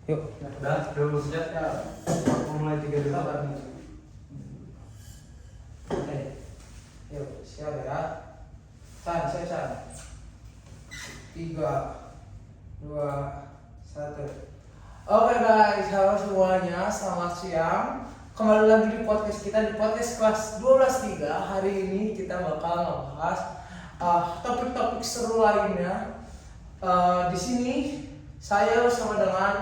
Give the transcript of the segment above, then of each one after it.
Yuk. Udah siap ya. Aku mulai 3 dulu. Oke. Yuk, siap ya. Siap. 3, 2, 1. Oke guys, halo semuanya, selamat siang. Kembali lagi di podcast kita, di podcast kelas 12-3. Hari ini kita bakal ngebahas topik-topik seru lainnya. Di sini saya bersama dengan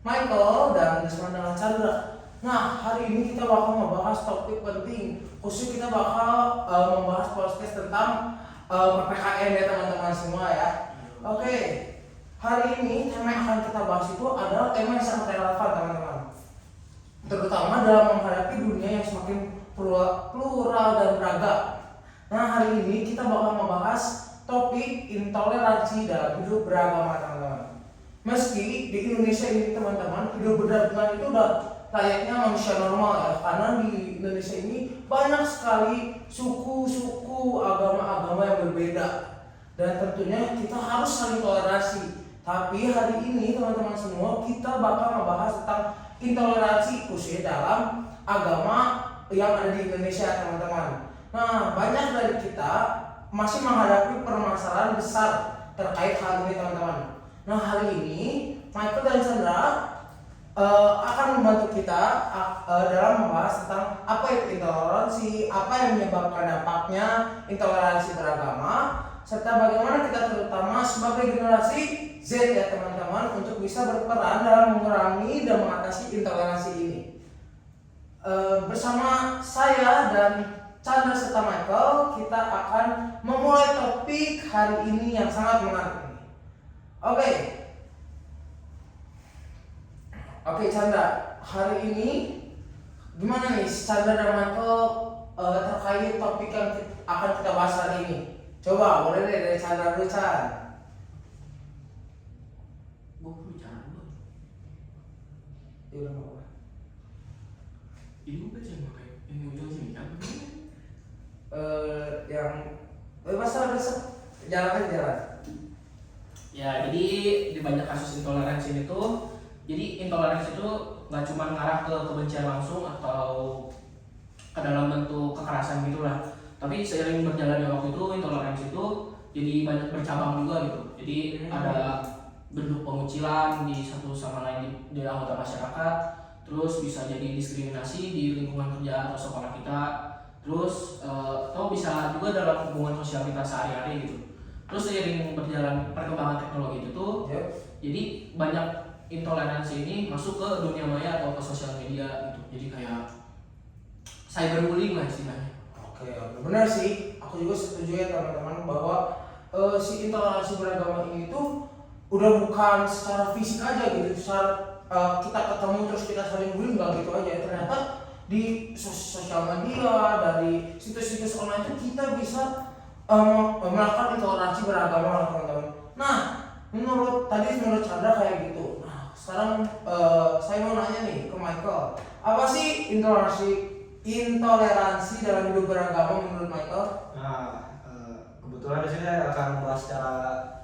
Michael dan bersama dengan Chandra. Nah, hari ini kita bakal membahas topik penting. Khusus kita bakal membahas podcast tentang PPKN ya teman-teman semua ya. Oke, hari ini tema yang akan kita bahas itu adalah tema yang sangat relevan teman-teman. Terutama dalam menghadapi dunia yang semakin plural dan beragam. Nah, hari ini kita bakal membahas topik intoleransi dalam hidup beragama teman-teman. Meski di Indonesia ini teman-teman, hidup beragama itu udah layaknya manusia normal ya, karena di Indonesia ini banyak sekali suku-suku, agama-agama yang berbeda, dan tentunya kita harus saling toleransi. Tapi hari ini teman-teman semua, kita bakal membahas tentang intoleransi khususnya dalam agama yang ada di Indonesia teman-teman. Nah, banyak dari kita masih menghadapi permasalahan besar terkait hal ini teman-teman. Nah, hari ini Michael dan Chandra akan membantu kita dalam membahas tentang apa itu intoleransi, apa yang menyebabkan dampaknya intoleransi beragama, serta bagaimana kita terutama sebagai generasi Z ya teman-teman untuk bisa berperan dalam mengurangi dan mengatasi intoleransi ini. Bersama saya dan Chandra serta Michael, kita akan memulai topik hari ini yang sangat menarik. Oke Chandra, hari ini gimana nih Chandra dan Michael terkait topik yang akan kita bahas hari ini? Coba boleh deh dari Chandra dulu Chan. Gue perlu bicara dulu. Iya nggak apa. Ini gue jangan pakai ini ujung sini kan? Yang masalah jalan. Ya, jadi di banyak kasus intoleransi itu, jadi intoleransi itu nggak cuma ngarah ke kebencian langsung atau ke dalam bentuk kekerasan gitulah. Tapi seiring berjalannya waktu itu, intoleransi itu jadi banyak bercabang juga gitu. Jadi ada bentuk pengucilan di satu sama lain di anggota masyarakat, terus bisa jadi diskriminasi di lingkungan kerja atau sekolah kita, terus atau bisa juga dalam hubungan sosial kita sehari-hari gitu. Terus seiring berjalan perkembangan teknologi itu tuh, jadi banyak intoleransi ini masuk ke dunia maya atau ke sosial media gitu. Jadi kayak cyberbullying lah istilahnya. Oke, benar sih. Aku juga setuju ya teman-teman bahwa si intoleransi beragama ini tuh udah bukan secara fisik aja gitu, secara kita ketemu terus kita saling bullying nggak gitu aja. Ternyata di sosial media, dari situs-situs online itu kita bisa melakukan intoleransi beragama teman-teman. Nah, menurut Chandra kayak gitu. Nah, sekarang saya mau nanya nih ke Michael, apa sih intoleransi dalam hidup beragama menurut Michael? Nah, kebetulan di sini akan membahas secara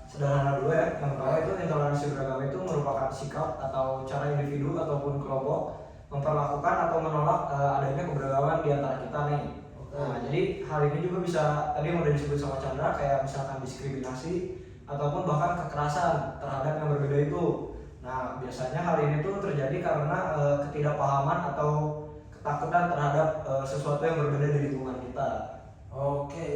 sederhana dulu ya. Yang pertama itu intoleransi beragama itu merupakan sikap atau cara individu ataupun kelompok memperlakukan atau menolak adanya keberagaman di antara kita nih. Nah, jadi hal ini juga bisa tadi yang udah disebut sama Chandra kayak misalkan diskriminasi ataupun bahkan kekerasan terhadap yang berbeda itu. Nah, biasanya hal ini tuh terjadi karena ketidakpahaman atau ketakutan terhadap sesuatu yang berbeda di lingkungan kita. Oke.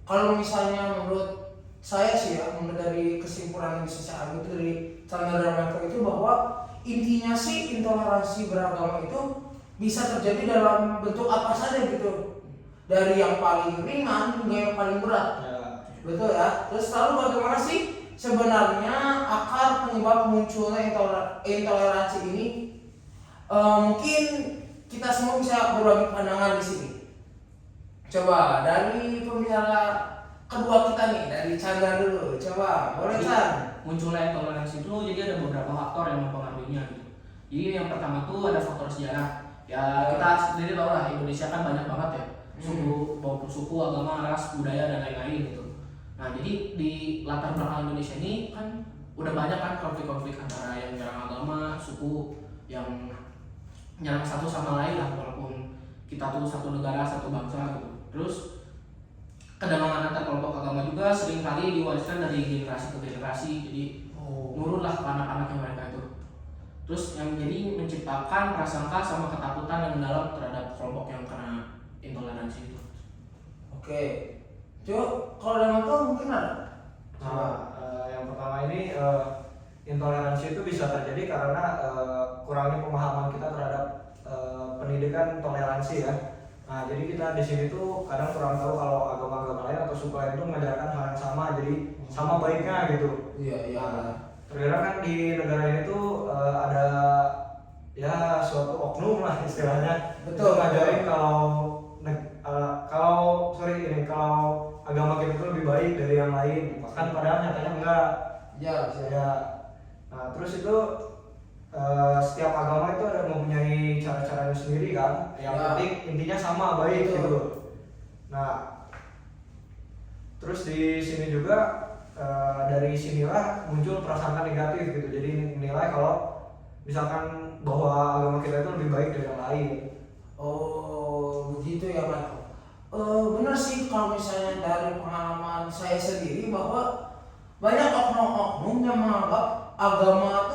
Kalau misalnya menurut saya sih ya, menurut dari kesimpulan yang bisa saya ambil itu dari Chandra dan Michael itu bahwa intinya sih intoleransi beragama itu bisa terjadi dalam bentuk apa saja gitu. Dari yang paling ringan hingga yang paling berat. Ya. Betul ya. Terus lalu bagaimana sih sebenarnya akar penyebab munculnya intoleransi ini? Mungkin kita semua bisa berbagi pandangan di sini. Coba dari pembicara kedua kita nih, dari Chandra dulu. Coba, boleh Chan? Munculnya intoleransi itu jadi ada beberapa faktor yang mempengaruhinya gitu. Jadi yang pertama tuh ada faktor sejarah. Ya kita sendiri tahu lah Indonesia kan banyak banget ya. Suku, agama, ras, budaya dan lain-lain gitu. Nah, jadi di latar belakang Indonesia ini kan udah banyak kan konflik-konflik antara yang menyerang agama, suku suku yang nyerang satu sama lain lah, walaupun kita tuh satu negara, satu bangsa gitu. Terus kedatangan antar kelompok agama juga seringkali diwariskan dari generasi ke generasi, jadi nurun lah ke anak-anaknya mereka itu. Terus yang jadi menciptakan prasangka sama ketakutan yang mendalam terhadap kelompok yang kena intoleransi itu. Oke. Cuk, kalau dari Manto mungkin ada? Yang pertama ini intoleransi itu bisa terjadi karena kurangnya pemahaman kita terhadap pendidikan toleransi ya. Nah, jadi kita di sini tuh kadang kurang tahu kalau agama-agama lain atau suku lain itu mengajarkan hal yang sama, jadi sama baiknya gitu. Iya. Terkadang kan di negara ini tuh ada ya suatu oknum lah istilahnya. Betul. Ngajarin kalau agama kita itu lebih baik dari yang lain, bahkan padahal nyatanya enggak. Ya. Nah, terus itu setiap agama itu ada mempunyai cara-caranya sendiri kan. Yang penting intinya sama, baik gitu. Nah, terus di sini juga dari sinilah muncul prasangka negatif gitu. Jadi menilai kalau misalkan bahwa agama kita itu lebih baik dari yang lain. Oh, begitu ya, Mas. Benar sih kalau misalnya dari pengalaman saya sendiri bahwa banyak oknum-oknum yang menganggap agama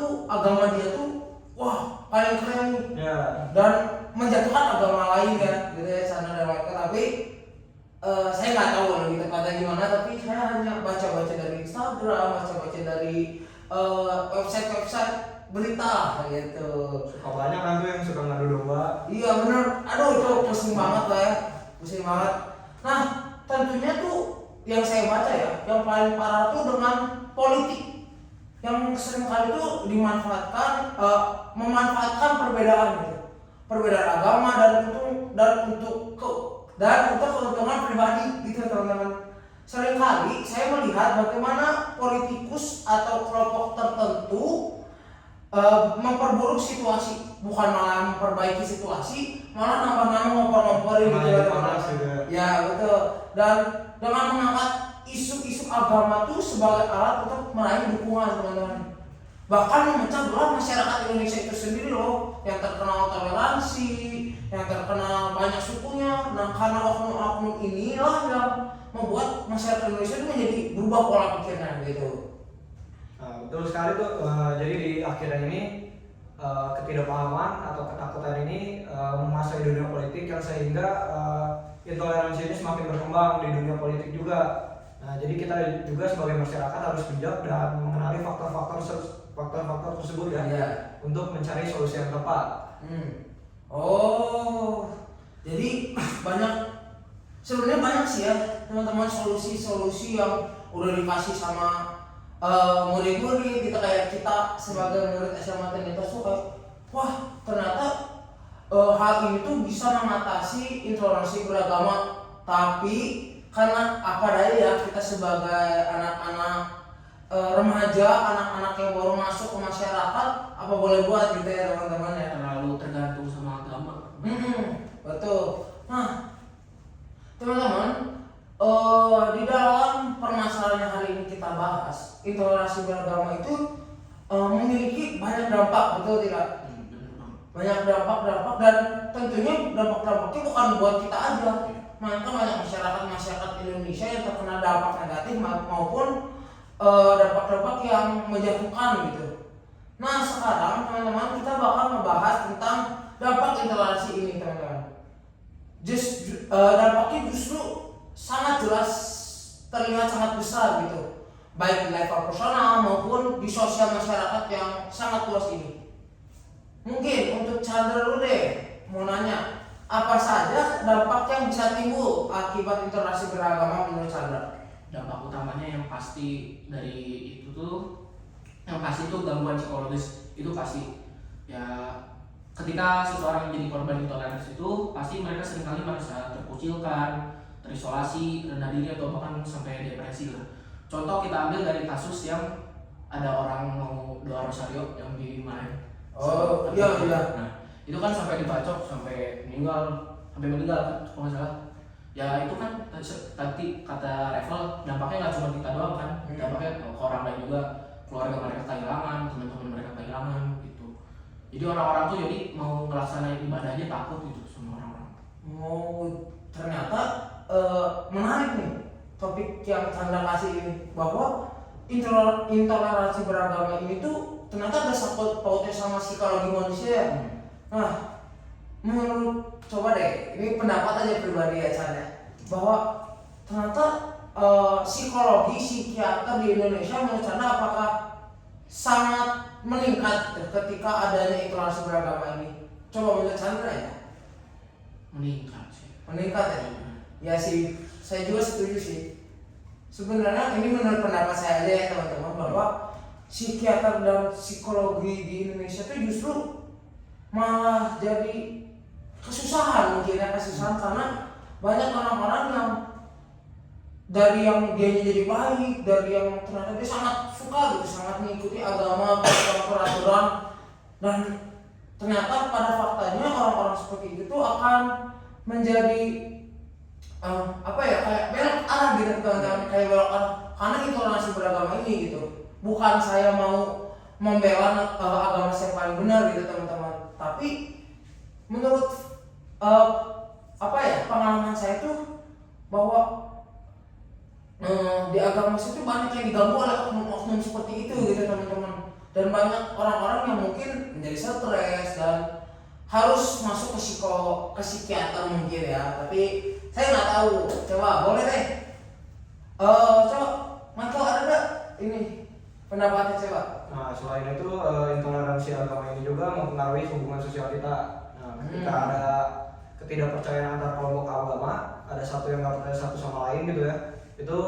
dia tuh wah paling keren nih. Dan menjatuhkan agama lain kan, gitu ya, sana dan mereka. Tapi saya nggak tahu lebih tepatnya gimana, tapi saya hanya baca-baca dari Instagram, baca-baca dari website-website berita gitu. Banyak kan tuh yang suka ngadu domba. Iya bener, aduh itu pusing banget lah ya, pusing banget. Nah tentunya tuh yang saya baca ya, yang paling parah tuh dengan politik yang seringkali tuh dimanfaatkan, memanfaatkan perbedaan gitu, perbedaan agama dan untuk keuntungan pribadi gitu teman-teman. Seringkali saya melihat bagaimana politikus atau kelompok tertentu memperburuk situasi, bukan malah memperbaiki situasi, malah nambah-nambah ngompor-ngomporin gitu ya teman-teman. Ya betul. Dan dengan mengangkat isu-isu agama itu sebagai alat untuk meraih dukungan teman-teman. Bahkan memecah belah masyarakat Indonesia itu sendiri loh, yang terkenal toleransi, yang terkenal banyak sukunya. Nah karena oknum-oknum inilah yang membuat masyarakat Indonesia itu menjadi berubah pola pikirnya gitu. Nah, betul sekali tuh. Jadi di akhirnya ini ketidakpahaman atau ketakutan ini menguasai dunia politik yang sehingga intoleransi ini semakin berkembang di dunia politik juga. Nah, jadi kita juga sebagai masyarakat harus bijak dan mengenali faktor-faktor tersebut ya, untuk mencari solusi yang tepat. Oh, jadi sebenarnya banyak sih ya teman-teman solusi-solusi yang udah dikasih sama murid-murid kita, kayak kita sebagai murid SMA Trinitas tuh kayak wah ternyata hal ini tuh bisa mengatasi intoleransi beragama. Tapi karena apa daya ya, kita sebagai anak-anak remaja, anak-anak yang baru masuk ke masyarakat, apa boleh buat gitu ya teman-teman ya. Terlalu tergantung sama agama. Betul. Nah teman-teman, di dalam permasalahan yang hari ini kita bahas, intoleransi beragama itu memiliki banyak dampak, betul tidak? Banyak dampak dan tentunya dampak-dampaknya bukan buat kita aja, melainkan banyak masyarakat Indonesia yang terkena dampak negatif maupun dampak-dampak yang menjatuhkan gitu. Nah sekarang teman-teman kita bakal membahas tentang dampak intoleransi ini teman-teman. Dampaknya justru sangat jelas, terlihat sangat besar gitu, baik di level personal maupun di sosial masyarakat yang sangat luas ini. Mungkin untuk Chandra dulu deh, mau nanya apa saja dampak yang bisa timbul akibat intoleransi beragama menurut Chandra? Dampak utamanya yang pasti dari itu tuh, yang pasti itu gangguan psikologis, itu pasti ya. Ketika seseorang menjadi korban intoleransi itu, pasti mereka seringkali merasa terkucilkan, terisolasi, rendah diri, atau bahkan sampai depresi lah. Contoh kita ambil dari kasus yang ada orang mau doa rosario yang di Malang. Oh iya. Nah itu kan sampai dibacok, sampai meninggal kan kalau nggak salah. Ya itu kan tadi kata Revel, dampaknya nggak cuma kita doang kan, dampaknya ke orang lain juga, keluarga mereka kehilangan, teman-teman mereka kehilangan gitu. Jadi orang-orang tuh jadi mau ngelaksanain ibadahnya takut gitu sama orang-orang. Ternyata menarik nih topik yang Chandra kasih ini, bahwa intoleransi beragama ini tuh ternyata ada sangkut pautnya sama psikologi manusia. Nah, menurut coba deh, ini pendapat aja pribadi ya Chandra, bahwa ternyata psikologi psikiater di Indonesia menurut Chandra apakah sangat meningkat ketika adanya intoleransi beragama ini? Coba menurut Chandra ya. Meningkat sih. Meningkat ya? Ya sih, saya juga setuju sih. Sebenarnya ini menurut pendapat saya aja ya teman-teman, bahwa psikiater dan psikologi di Indonesia itu justru malah jadi kesusahan, mungkin ya kesusahan, karena banyak orang-orang yang dari yang dia jadi baik, dari yang ternyata dia sangat suka gitu, sangat mengikuti agama, peraturan, dan ternyata pada faktanya orang-orang seperti itu tuh akan menjadi kayak belok arah gitu teman-teman, kayak belok arah karena intoleransi beragama ini gitu. Bukan saya mau membela agama saya paling benar gitu teman-teman, tapi menurut pengalaman saya tuh bahwa di agama saya tuh banyak yang diganggu oleh oknum-oknum seperti itu gitu teman-teman, dan banyak orang-orang yang mungkin menjadi stres dan harus masuk ke psikiater mungkin ya, tapi saya nggak tahu. Coba boleh deh, coba Michael ada nggak ini pendapatnya coba? Nah, selain itu intoleransi agama ini juga mempengaruhi hubungan sosial kita. Nah, ketika ada ketidakpercayaan antar kelompok agama, ada satu yang nggak percaya satu sama lain gitu ya, itu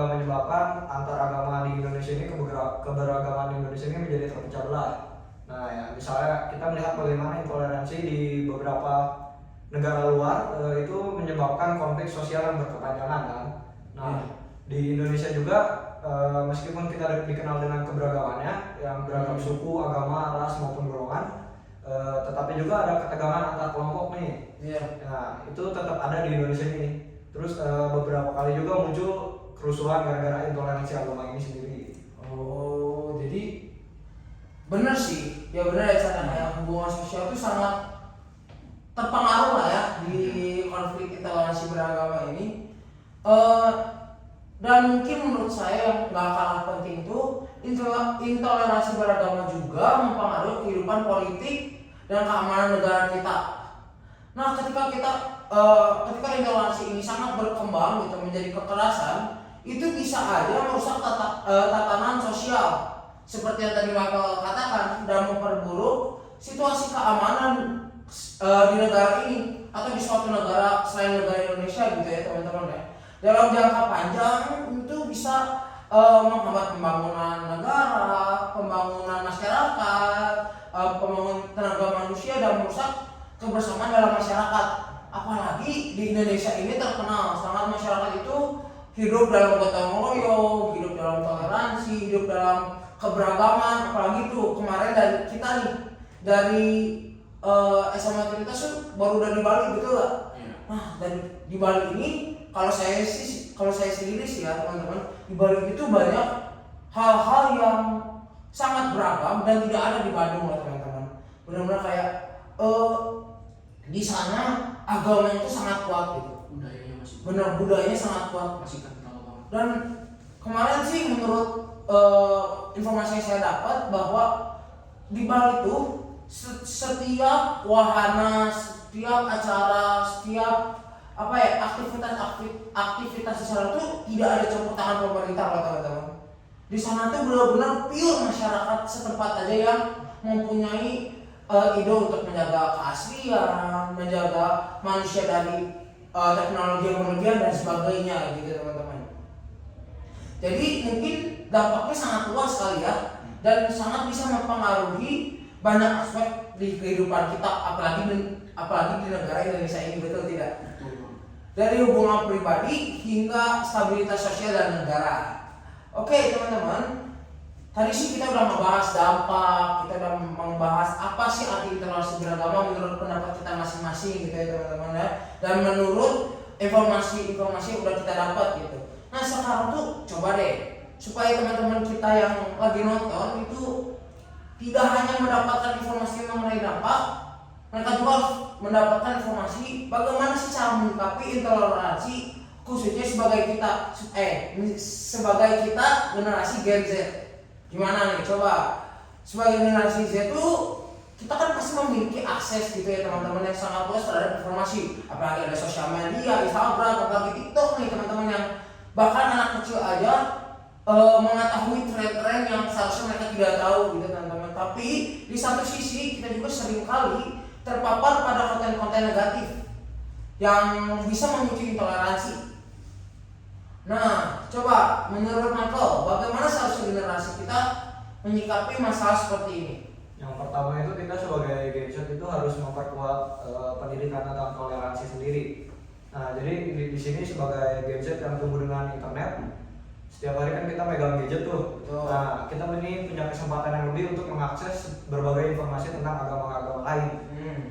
menyebabkan antar agama di Indonesia ini, keberagaman di Indonesia ini menjadi terpecah belah. Nah ya, misalnya kita melihat bagaimana intoleransi di beberapa negara luar itu menyebabkan konflik sosial yang berkepanjangan kan. Nah di Indonesia juga meskipun kita dikenal dengan keberagamannya yang beragam suku, agama, ras maupun golongan, tetapi juga ada ketegangan antar kelompok nih. Nah itu tetap ada di Indonesia ini. Terus beberapa kali juga muncul kerusuhan gara-gara intoleransi agama ini sendiri. Oh, jadi benar sih, ya benar ya Chan, ya hubungan sosial itu sangat terpengaruh lah ya di konflik intoleransi beragama ini. Dan mungkin menurut saya yang nggak kalah penting itu intoleransi beragama juga mempengaruhi kehidupan politik dan keamanan negara kita. Nah, ketika intoleransi ini sangat berkembang gitu menjadi kekerasan, itu bisa aja merusak tatanan sosial seperti yang tadi Michael katakan, dan memperburuk situasi keamanan di negara ini atau di suatu negara selain negara Indonesia gitu ya teman-teman ya. Dalam jangka panjang itu bisa menghambat pembangunan negara, pembangunan masyarakat, pembangunan tenaga manusia, dan merusak kebersamaan dalam masyarakat. Apalagi di Indonesia ini terkenal sangat masyarakat itu hidup dalam gotong royong, hidup dalam toleransi, hidup dalam keberagaman. Apalagi tuh kemarin dari SMA kita baru dari Bali, betul gak? Nah, dari di Bali ini kalau saya sendiri sih ya teman-teman, di Bali itu banyak hal-hal yang sangat beragam dan tidak ada di Bandung lah teman-teman. Benar-benar kayak di sana agama itu sangat kuat gitu. Budayanya sangat kuat, masih kental banget. Dan kemarin sih menurut informasi yang saya dapat bahwa di Bali itu setiap wahana, setiap acara, setiap aktivitas di sana tuh tidak ada campur tangan pemerintah loh teman-teman. Di sana tuh benar-benar pure masyarakat setempat aja yang mempunyai ide untuk menjaga keaslian, menjaga manusia dari teknologi yang berlebihan dan sebagainya gitu teman-teman. Jadi mungkin dampaknya sangat luas sekali ya, dan sangat bisa mempengaruhi banyak aspek di kehidupan kita, apalagi di negara Indonesia ini, betul tidak? Dari hubungan pribadi hingga stabilitas sosial dan negara. Oke teman-teman, tadi sih kita udah membahas dampak, kita udah membahas apa sih arti intoleransi beragama menurut pendapat kita masing-masing gitu ya teman-teman ya, dan menurut informasi-informasi yang udah kita dapat gitu. Nah sekarang tuh coba deh supaya teman-teman kita yang lagi nonton itu tidak hanya mendapatkan informasi mengenai mengenai dampak, mereka juga harus mendapatkan informasi bagaimana sih cara menyikapi intoleransi khususnya sebagai kita generasi Gen Z. Gimana nih, coba sebagai generasi Z itu kita kan pasti memiliki akses gitu ya teman-teman yang sangat luas terhadap informasi, apalagi ada sosial media, Instagram, apalagi TikTok nih teman-teman, yang bahkan anak kecil aja mengetahui tren-tren yang seharusnya mereka tidak tahu gitu teman-teman. Tapi di satu sisi kita juga sering kali terpapar pada konten-konten negatif yang bisa memicu intoleransi. Nah, coba menurut Michael, bagaimana seharusnya generasi kita menyikapi masalah seperti ini? Yang pertama itu kita sebagai Gen Z itu harus memperkuat pendidikan tentang toleransi sendiri. Nah, jadi di sini sebagai Gen Z yang tumbuh dengan internet, setiap hari kan kita megang gadget tuh. Betul. Nah, kita ini punya kesempatan yang lebih untuk mengakses berbagai informasi tentang agama-agama lain.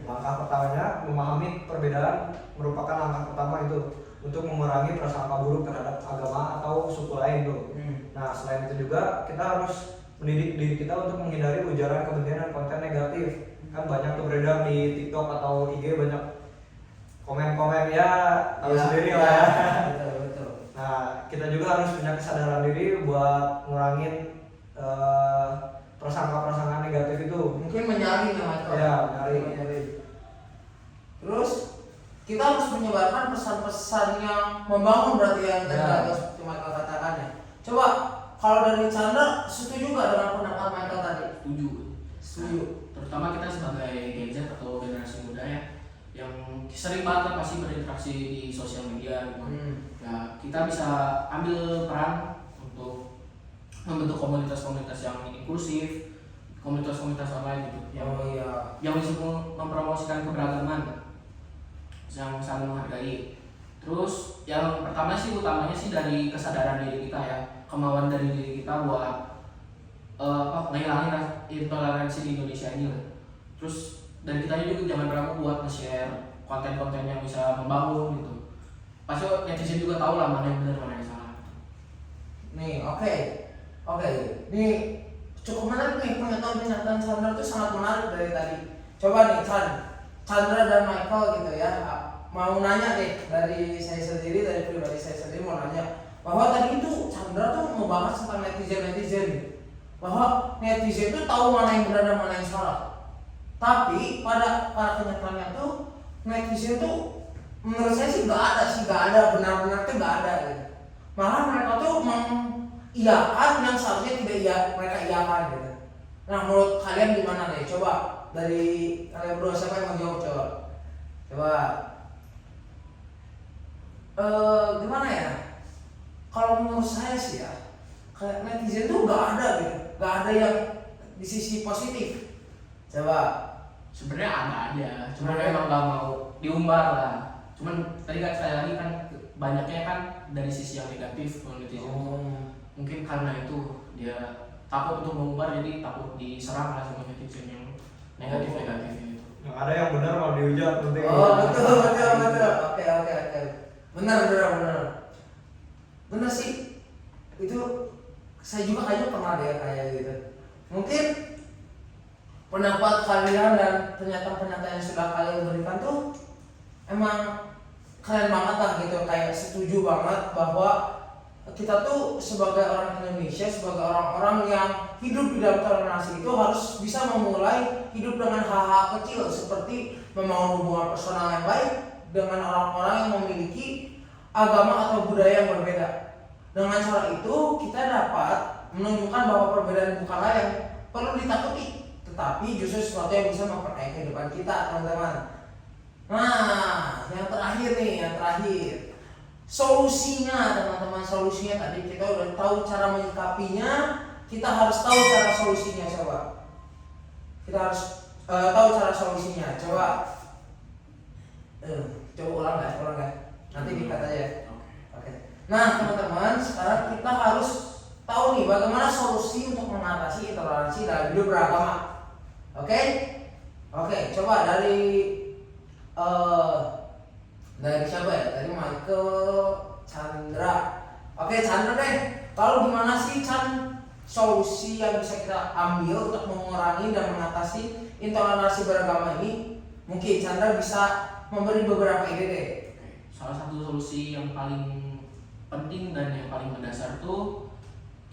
Langkah pertamanya memahami perbedaan merupakan langkah pertama itu untuk mengurangi prasangka buruk terhadap agama atau suku lain tuh. Nah, selain itu juga kita harus mendidik diri kita untuk menghindari ujaran kebencian dan konten negatif. Kan banyak tuh beredar di TikTok atau IG, banyak komen-komen ya tahu sendiri lah ya. Betul. Nah, kita juga harus punya kesadaran diri buat ngurangin prasangka-prasangka negatif itu. Mungkin menyaring ya Michael. Ya, menyaring. Terus kita harus menyebarkan pesan-pesan yang membangun, berarti yang tadi seperti Michael katakan ya. Coba kalau dari Chandra, setuju nggak dengan pendapat Michael tadi? Setuju. Terutama kita sebagai Gen Z atau generasi muda ya, yang sering banget pasti berinteraksi di sosial media gitu. Ya, kita bisa ambil peran untuk membentuk komunitas-komunitas yang inklusif, komunitas-komunitas online gitu. Yang bisa mempromosikan keberagaman, yang saling menghargai. Terus yang pertama sih utamanya sih dari kesadaran diri kita ya, kemauan dari diri kita buat ngilangin intoleransi di Indonesia ini lah. Terus dan kita juga jangan ragu buat nge-share konten-konten yang bisa membangun gitu. Pasti netizen juga tahu lah mana yang benar mana yang salah. Nih, oke. Nih cukup menarik nih, pernyataan Chandra itu sangat menarik dari tadi. Coba nih Chandra dan Michael gitu ya, mau nanya deh dari saya sendiri, dari pribadi saya sendiri mau nanya bahwa tadi itu Chandra tuh membahas tentang netizen bahwa netizen itu tahu mana yang benar dan mana yang salah. Tapi pada kenyataannya tuh netizen tuh menurut saya sih nggak ada benar-benar tuh nggak ada gitu. Malah mereka tuh mengiyakan yang seharusnya tidak mereka iyakan gitu. Nah, menurut kalian gimana deh? Coba dari kalian berdua, siapa yang mau jawab? Coba. Gimana ya? Kalau menurut saya sih ya, kayak netizen tuh nggak ada yang di sisi positif. Coba. Sebenarnya ada, cuman memang nggak mau diumbar lah. Cuman tadi kan saya lagi kan banyaknya kan dari sisi yang negatif kalau netizen. Mungkin karena itu dia takut untuk mengumbar, jadi takut diserang lah sama netizen yang negatif itu. Yang ada yang benar mau dihujat nanti. Betul. Oke. Benar sih. Itu saya juga kayaknya pernah deh kayak gitu. Mungkin pendapat kalian dan pernyataan yang sudah kalian berikan tuh emang keren banget lah gitu, kayak setuju banget bahwa kita tuh sebagai orang Indonesia, sebagai orang-orang yang hidup di dalam toleransi itu harus bisa memulai hidup dengan hal-hal kecil seperti membangun hubungan personal yang baik dengan orang-orang yang memiliki agama atau budaya yang berbeda. Dengan cara itu kita dapat menunjukkan bahwa perbedaan bukanlah yang perlu ditakuti, tetapi justru sesuatu yang bisa memperbaiki kehidupan kita, teman-teman. Nah, yang terakhir solusinya, teman-teman. Solusinya tadi kita udah tahu cara menyikapinya, kita harus tahu cara solusinya. Coba kita harus tahu cara solusinya. Coba ulang guys, nanti dikat aja. Oke. Nah, teman-teman, sekarang kita harus tahu nih bagaimana solusi untuk mengatasi intoleransi dalam hidup beragama. Oke, coba dari siapa ya? Tadi Michael, Chandra. Oke, Chandra deh. Lalu gimana sih solusi yang bisa kita ambil untuk mengurangi dan mengatasi intoleransi beragama ini? Mungkin Chandra bisa memberi beberapa ide deh. Salah satu solusi yang paling penting dan yang paling mendasar tuh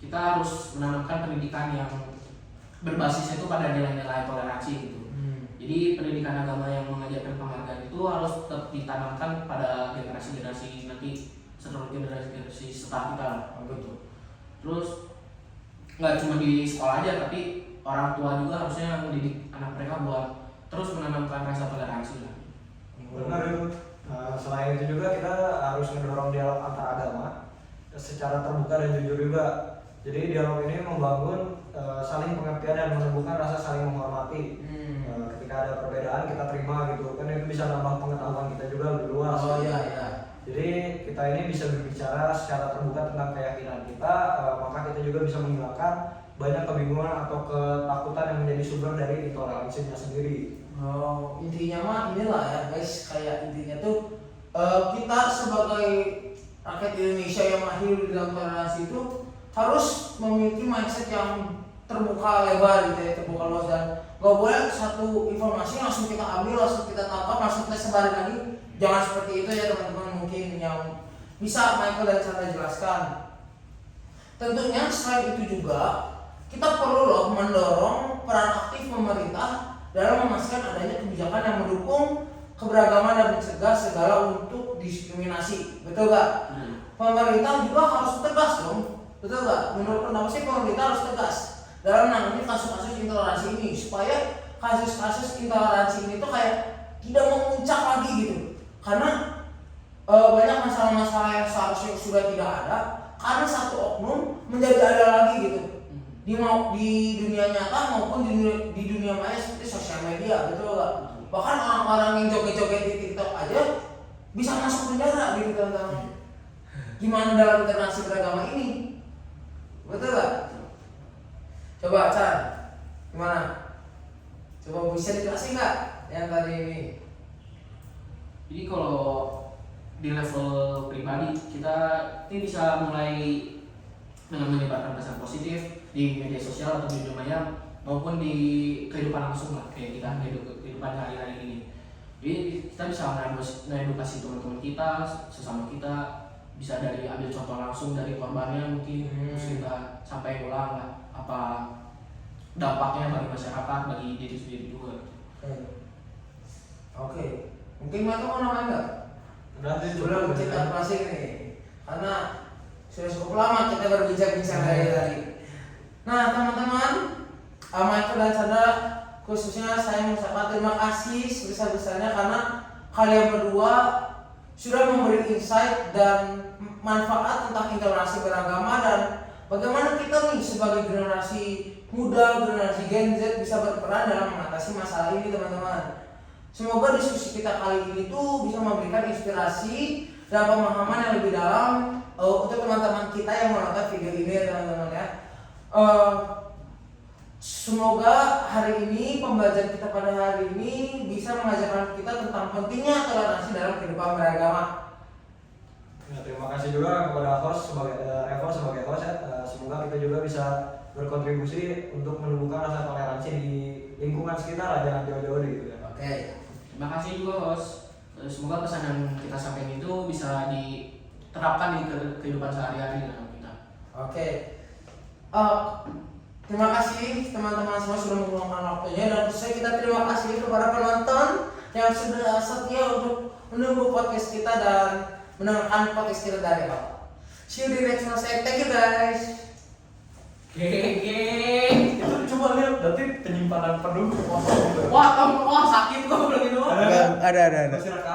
kita harus menanamkan pendidikan yang berbasisnya itu pada nilai-nilai toleransi gitu. Jadi pendidikan agama yang mengajarkan penghargaan itu harus tetap ditanamkan pada generasi-generasi nanti, seluruh generasi setelah kita. Betul. Terus nggak cuma di sekolah aja, tapi orang tua juga harusnya mendidik anak mereka buat terus menanamkan rasa toleransi lah. Benar itu. Nah, selain itu juga kita harus mendorong dialog antar agama secara terbuka dan jujur juga. Jadi dialog ini membangun saling pengertian dan menumbuhkan rasa saling menghormati. Ketika ada perbedaan kita terima gitu, kan itu bisa nambah pengetahuan kita juga lebih luas. Oh iya iya. Jadi kita ini bisa berbicara secara terbuka tentang keyakinan kita, maka kita juga bisa menghilangkan banyak kebingungan atau ketakutan yang menjadi sumber dari intoleransinya sendiri. Oh, intinya mah inilah ya guys, kayak intinya tuh kita sebagai rakyat Indonesia yang lahir di dalam toleransi itu harus memiliki mindset yang terbuka lebar gitu ya, terbuka luas, dan gak boleh satu informasi langsung kita ambil, langsung kita tangkap, langsung kita sebarin lagi. Jangan seperti itu ya teman-teman, mungkin yang bisa Michael dan Chandra jelaskan. Tentunya selain itu juga kita perlu loh mendorong peran aktif pemerintah dalam memastikan adanya kebijakan yang mendukung keberagaman dan mencegah segala untuk diskriminasi. Betul gak? Pemerintah juga harus tegas dong. Betul gak? Menurut pendapat sih pemerintah harus tegas dalam menangani kasus-kasus intoleransi ini, supaya kasus-kasus intoleransi ini tuh kayak tidak memuncak lagi gitu. Karena banyak masalah-masalah yang seharusnya sudah tidak ada karena satu oknum menjadi ada lagi gitu. Di dunia nyata maupun di dunia maya seperti sosial media, betul gak? Bahkan orang-orang yang joget-joget di TikTok aja bisa masuk penjara gitu teman-teman. Gimana dalam toleransi beragama ini? Betul gak? Coba Chan, gimana? Coba bisa dijelasin nggak yang tadi ini? Jadi kalau di level pribadi kita ini bisa mulai dengan menyebarkan pesan positif di media sosial atau di dunia maya maupun di kehidupan langsung lah, kayak kita kehidupan hari-hari ini. Jadi kita bisa mengedukasi teman-teman kita, sesama kita, bisa dari ambil contoh langsung dari korbannya mungkin, terus kita sampai ulang lah apa dampaknya bagi masyarakat, bagi diri sendiri juga. Oke. Mungkin Mato mau namanya nggak? Nanti Sebelum kita closing nih, karena sudah cukup lama kita berbincang-bincang dari tadi. Nah teman-teman, Michael dan Chandra, khususnya saya mengucapkan terima kasih sebesar-besarnya karena kalian berdua sudah memberi insight dan manfaat tentang intoleransi beragama dan bagaimana kita nih sebagai generasi muda, generasi Gen Z bisa berperan dalam mengatasi masalah ini teman-teman. Semoga diskusi kita kali ini tuh bisa memberikan inspirasi dan pemahaman yang lebih dalam untuk teman-teman kita yang menonton video ini teman-teman ya. Semoga hari ini pembelajaran kita pada hari ini bisa mengajarkan kita tentang pentingnya toleransi dalam kehidupan beragama. Ya, terima kasih juga kepada host sebagai Evo sebagai host ya. Semoga kita juga bisa berkontribusi untuk menumbuhkan rasa toleransi di lingkungan sekitar, jangan jauh-jauh gitu ya. Oke. Terima kasih juga host. Semoga pesan yang kita sampaikan itu bisa diterapkan di kehidupan sehari-hari dalam kita. Oke. Terima kasih teman-teman semua sudah meluangkan waktunya, dan kita terima kasih kepada penonton yang sudah setia untuk menunggu podcast kita dan mendengarkan podcast kita dari awal. See you di next one. Thank you guys. Geng. Itu coba lihat berarti penyimpanan penuh. Wah, sakit gua bilang gitu. Ada. Masih rekam.